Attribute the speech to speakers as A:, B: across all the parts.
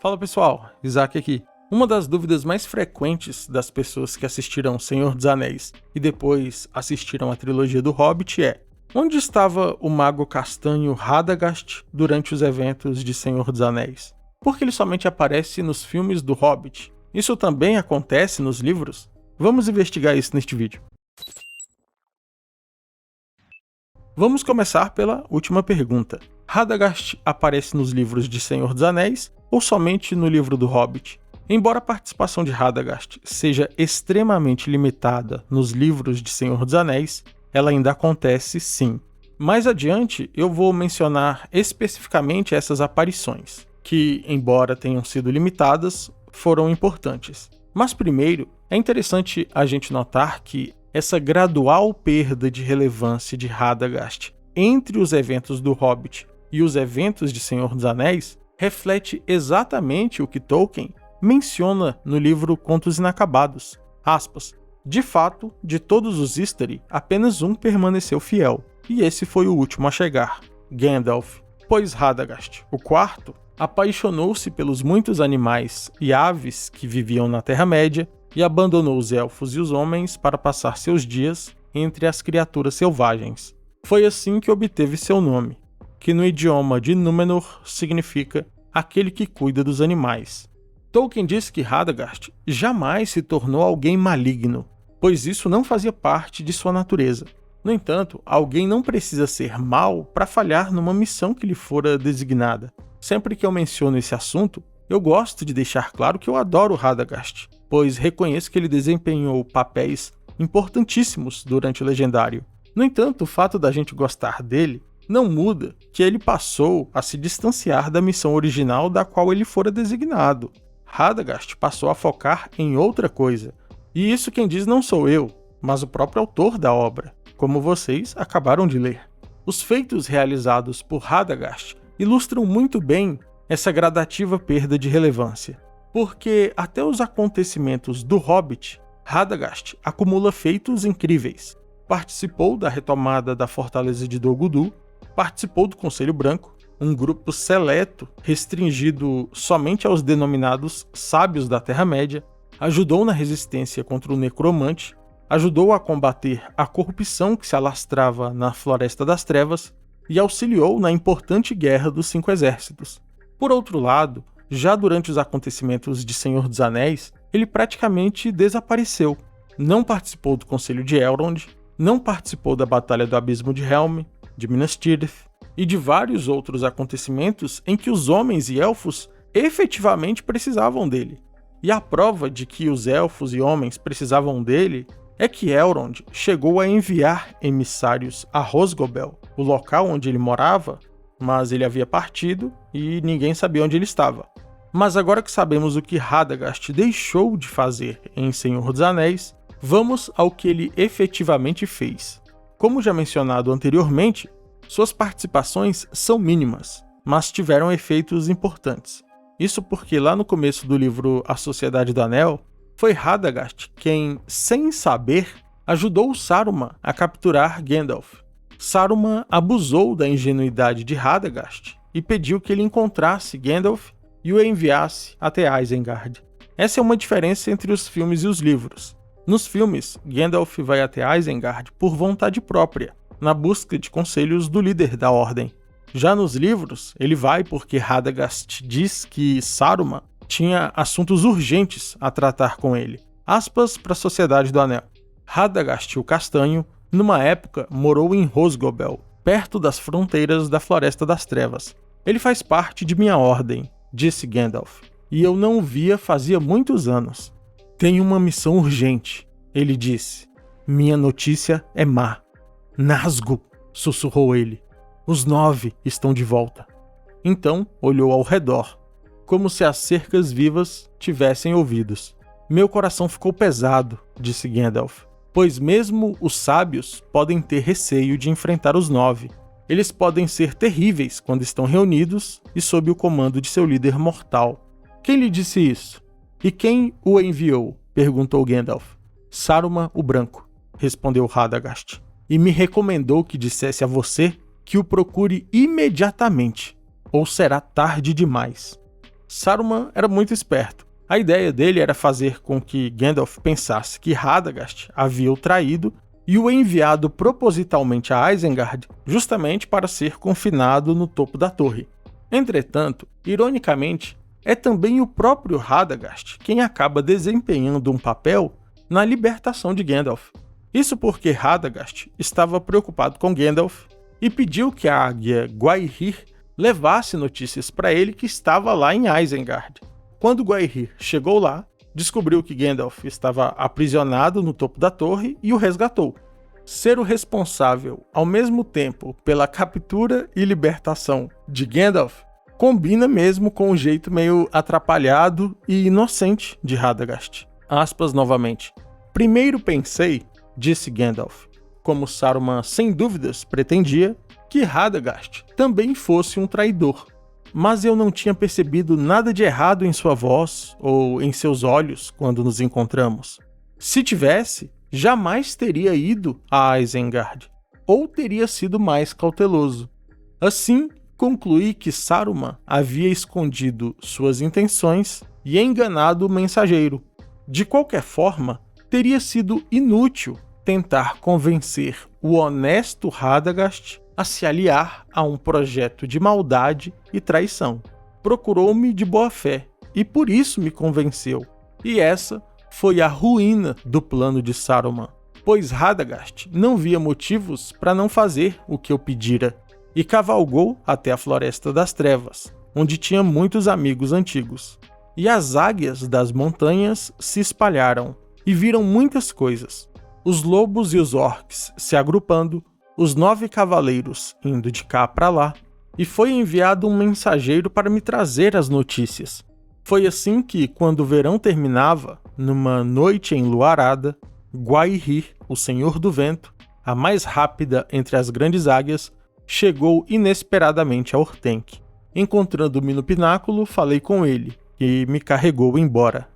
A: Fala pessoal, Isaac aqui. Uma das dúvidas mais frequentes das pessoas que assistiram Senhor dos Anéis e depois assistiram a trilogia do Hobbit é: onde estava o mago castanho Radagast durante os eventos de Senhor dos Anéis? Por que ele somente aparece nos filmes do Hobbit? Isso também acontece nos livros? Vamos investigar isso neste vídeo. Vamos começar pela última pergunta. Radagast aparece nos livros de Senhor dos Anéis ou somente no livro do Hobbit? Embora a participação de Radagast seja extremamente limitada nos livros de Senhor dos Anéis, ela ainda acontece sim. Mais adiante eu vou mencionar especificamente essas aparições, que, embora tenham sido limitadas, foram importantes. Mas primeiro, é interessante a gente notar que essa gradual perda de relevância de Radagast entre os eventos do Hobbit e os eventos de Senhor dos Anéis reflete exatamente o que Tolkien menciona no livro Contos Inacabados. Aspas, de fato, de todos os Istari, apenas um permaneceu fiel, e esse foi o último a chegar, Gandalf, pois Radagast, o quarto, apaixonou-se pelos muitos animais e aves que viviam na Terra-média e abandonou os elfos e os homens para passar seus dias entre as criaturas selvagens. Foi assim que obteve seu nome, que no idioma de Númenor significa aquele que cuida dos animais. Tolkien diz que Radagast jamais se tornou alguém maligno, pois isso não fazia parte de sua natureza. No entanto, alguém não precisa ser mau para falhar numa missão que lhe fora designada. Sempre que eu menciono esse assunto, eu gosto de deixar claro que eu adoro Radagast, pois reconheço que ele desempenhou papéis importantíssimos durante o Legendário. No entanto, o fato da gente gostar dele não muda que ele passou a se distanciar da missão original da qual ele fora designado. Radagast passou a focar em outra coisa, e isso quem diz não sou eu, mas o próprio autor da obra, como vocês acabaram de ler. Os feitos realizados por Radagast ilustram muito bem essa gradativa perda de relevância, porque até os acontecimentos do Hobbit, Radagast acumula feitos incríveis. Participou da retomada da Fortaleza de Dol Guldur, participou do Conselho Branco, um grupo seleto restringido somente aos denominados Sábios da Terra-média, ajudou na resistência contra o Necromante, ajudou a combater a corrupção que se alastrava na Floresta das Trevas e auxiliou na importante Guerra dos Cinco Exércitos. Por outro lado, já durante os acontecimentos de Senhor dos Anéis, ele praticamente desapareceu. Não participou do Conselho de Elrond, não participou da Batalha do Abismo de Helm, de Minas Tirith e de vários outros acontecimentos em que os homens e elfos efetivamente precisavam dele. E a prova de que os elfos e homens precisavam dele é que Elrond chegou a enviar emissários a Rhosgobel, o local onde ele morava, mas ele havia partido e ninguém sabia onde ele estava. Mas agora que sabemos o que Radagast deixou de fazer em Senhor dos Anéis, vamos ao que ele efetivamente fez. Como já mencionado anteriormente, suas participações são mínimas, mas tiveram efeitos importantes. Isso porque lá no começo do livro A Sociedade do Anel, foi Radagast quem, sem saber, ajudou Saruman a capturar Gandalf. Saruman abusou da ingenuidade de Radagast e pediu que ele encontrasse Gandalf e o enviasse até Isengard. Essa é uma diferença entre os filmes e os livros. Nos filmes, Gandalf vai até Isengard por vontade própria, na busca de conselhos do líder da Ordem. Já nos livros, ele vai porque Radagast diz que Saruman tinha assuntos urgentes a tratar com ele. Aspas para a Sociedade do Anel. Radagast o Castanho, numa época, morou em Rhosgobel, perto das fronteiras da Floresta das Trevas. Ele faz parte de minha ordem, disse Gandalf, e eu não o via fazia muitos anos. Tenho uma missão urgente, ele disse. Minha notícia é má. Nazgûl, sussurrou ele. Os 9 estão de volta. Então olhou ao redor, como se as cercas vivas tivessem ouvidos. Meu coração ficou pesado, disse Gandalf, pois mesmo os sábios podem ter receio de enfrentar os 9. Eles podem ser terríveis quando estão reunidos e sob o comando de seu líder mortal. Quem lhe disse isso? E quem o enviou? Perguntou Gandalf. Saruman o Branco, respondeu Radagast, e me recomendou que dissesse a você que o procure imediatamente, ou será tarde demais. Saruman era muito esperto. A ideia dele era fazer com que Gandalf pensasse que Radagast havia o traído e o enviado propositalmente a Isengard justamente para ser confinado no topo da torre. Entretanto, ironicamente, é também o próprio Radagast quem acaba desempenhando um papel na libertação de Gandalf. Isso porque Radagast estava preocupado com Gandalf e pediu que a águia Gwaihir levasse notícias para ele que estava lá em Isengard. Quando Gwaihir chegou lá, descobriu que Gandalf estava aprisionado no topo da torre e o resgatou. Ser o responsável, ao mesmo tempo, pela captura e libertação de Gandalf combina mesmo com o jeito meio atrapalhado e inocente de Radagast. Aspas novamente. Primeiro pensei, disse Gandalf, como Saruman sem dúvidas pretendia, que Radagast também fosse um traidor. Mas eu não tinha percebido nada de errado em sua voz ou em seus olhos quando nos encontramos. Se tivesse, jamais teria ido a Isengard, ou teria sido mais cauteloso. Assim, concluí que Saruman havia escondido suas intenções e enganado o mensageiro. De qualquer forma, teria sido inútil tentar convencer o honesto Radagast a se aliar a um projeto de maldade e traição. Procurou-me de boa fé e por isso me convenceu. E essa foi a ruína do plano de Saruman, pois Radagast não via motivos para não fazer o que eu pedira e cavalgou até a Floresta das Trevas, onde tinha muitos amigos antigos. E as águias das montanhas se espalharam e viram muitas coisas. Os lobos e os orcs se agrupando, os 9 cavaleiros indo de cá para lá, e foi enviado um mensageiro para me trazer as notícias. Foi assim que, quando o verão terminava, numa noite enluarada, Gwaihir, o Senhor do Vento, a mais rápida entre as grandes águias, chegou inesperadamente a Orthanc. Encontrando-me no pináculo, falei com ele, que me carregou embora.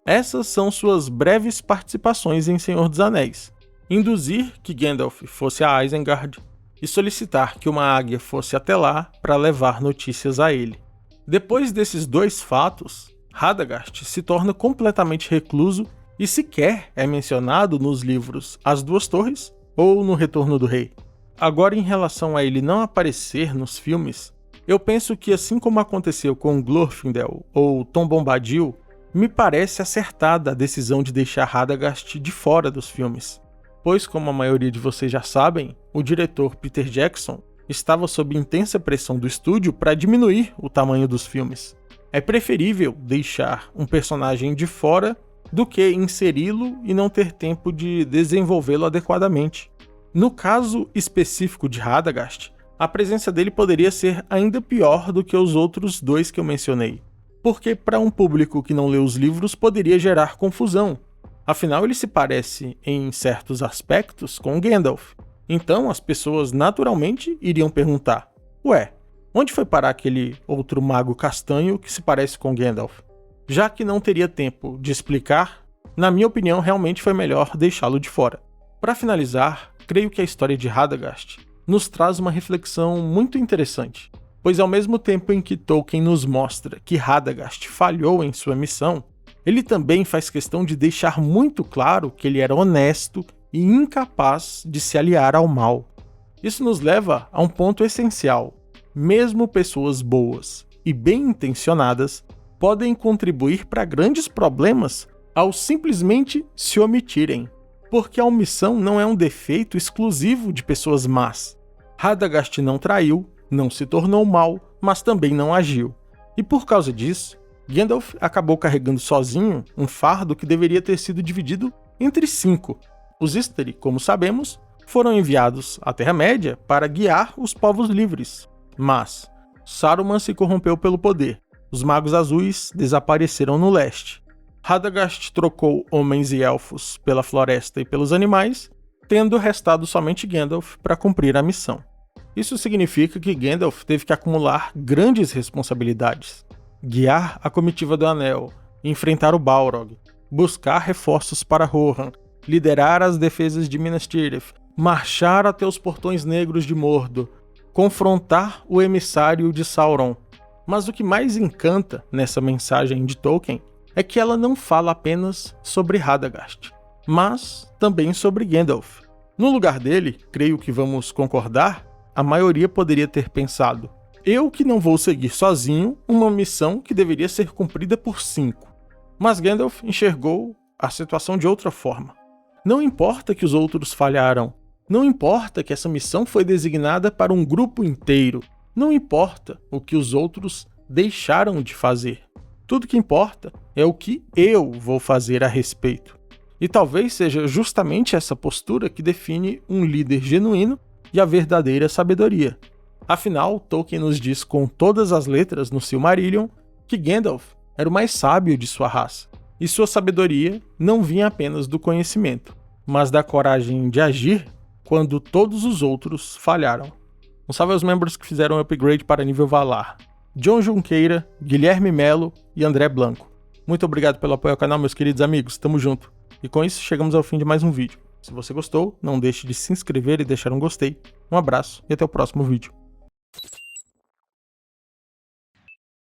A: Essas são suas breves participações em Senhor dos Anéis. Induzir que Gandalf fosse a Isengard e solicitar que uma águia fosse até lá para levar notícias a ele. Depois desses 2 fatos, Radagast se torna completamente recluso e sequer é mencionado nos livros As Duas Torres ou no Retorno do Rei. Agora, em relação a ele não aparecer nos filmes, eu penso que, assim como aconteceu com Glorfindel ou Tom Bombadil, me parece acertada a decisão de deixar Radagast de fora dos filmes. Pois, como a maioria de vocês já sabem, o diretor Peter Jackson estava sob intensa pressão do estúdio para diminuir o tamanho dos filmes. É preferível deixar um personagem de fora do que inseri-lo e não ter tempo de desenvolvê-lo adequadamente. No caso específico de Radagast, a presença dele poderia ser ainda pior do que os outros 2 que eu mencionei, porque para um público que não lê os livros poderia gerar confusão. Afinal, ele se parece, em certos aspectos, com Gandalf. Então, as pessoas naturalmente iriam perguntar: ué, onde foi parar aquele outro mago castanho que se parece com Gandalf? Já que não teria tempo de explicar, na minha opinião, realmente foi melhor deixá-lo de fora. Para finalizar, creio que a história de Radagast nos traz uma reflexão muito interessante, pois ao mesmo tempo em que Tolkien nos mostra que Radagast falhou em sua missão, ele também faz questão de deixar muito claro que ele era honesto e incapaz de se aliar ao mal. Isso nos leva a um ponto essencial. Mesmo pessoas boas e bem intencionadas podem contribuir para grandes problemas ao simplesmente se omitirem, porque a omissão não é um defeito exclusivo de pessoas más. Radagast não traiu, não se tornou mal, mas também não agiu. E por causa disso, Gandalf acabou carregando sozinho um fardo que deveria ter sido dividido entre 5. Os Istari, como sabemos, foram enviados à Terra-média para guiar os povos livres. Mas Saruman se corrompeu pelo poder. Os Magos Azuis desapareceram no leste. Radagast trocou homens e elfos pela floresta e pelos animais, tendo restado somente Gandalf para cumprir a missão. Isso significa que Gandalf teve que acumular grandes responsabilidades. Guiar a comitiva do Anel, enfrentar o Balrog, buscar reforços para Rohan, liderar as defesas de Minas Tirith, marchar até os Portões Negros de Mordor, confrontar o emissário de Sauron. Mas o que mais encanta nessa mensagem de Tolkien é que ela não fala apenas sobre Radagast, mas também sobre Gandalf. No lugar dele, creio que vamos concordar, a maioria poderia ter pensado: eu que não vou seguir sozinho uma missão que deveria ser cumprida por 5. Mas Gandalf enxergou a situação de outra forma. Não importa que os outros falharam, não importa que essa missão foi designada para um grupo inteiro, não importa o que os outros deixaram de fazer. Tudo que importa é o que eu vou fazer a respeito. E talvez seja justamente essa postura que define um líder genuíno e a verdadeira sabedoria. Afinal, Tolkien nos diz com todas as letras no Silmarillion que Gandalf era o mais sábio de sua raça, e sua sabedoria não vinha apenas do conhecimento, mas da coragem de agir quando todos os outros falharam. Um salve aos membros que fizeram o upgrade para nível Valar: John Junqueira, Guilherme Melo e André Blanco. Muito obrigado pelo apoio ao canal, meus queridos amigos, tamo junto. E com isso chegamos ao fim de mais um vídeo. Se você gostou, não deixe de se inscrever e deixar um gostei. Um abraço e até o próximo vídeo.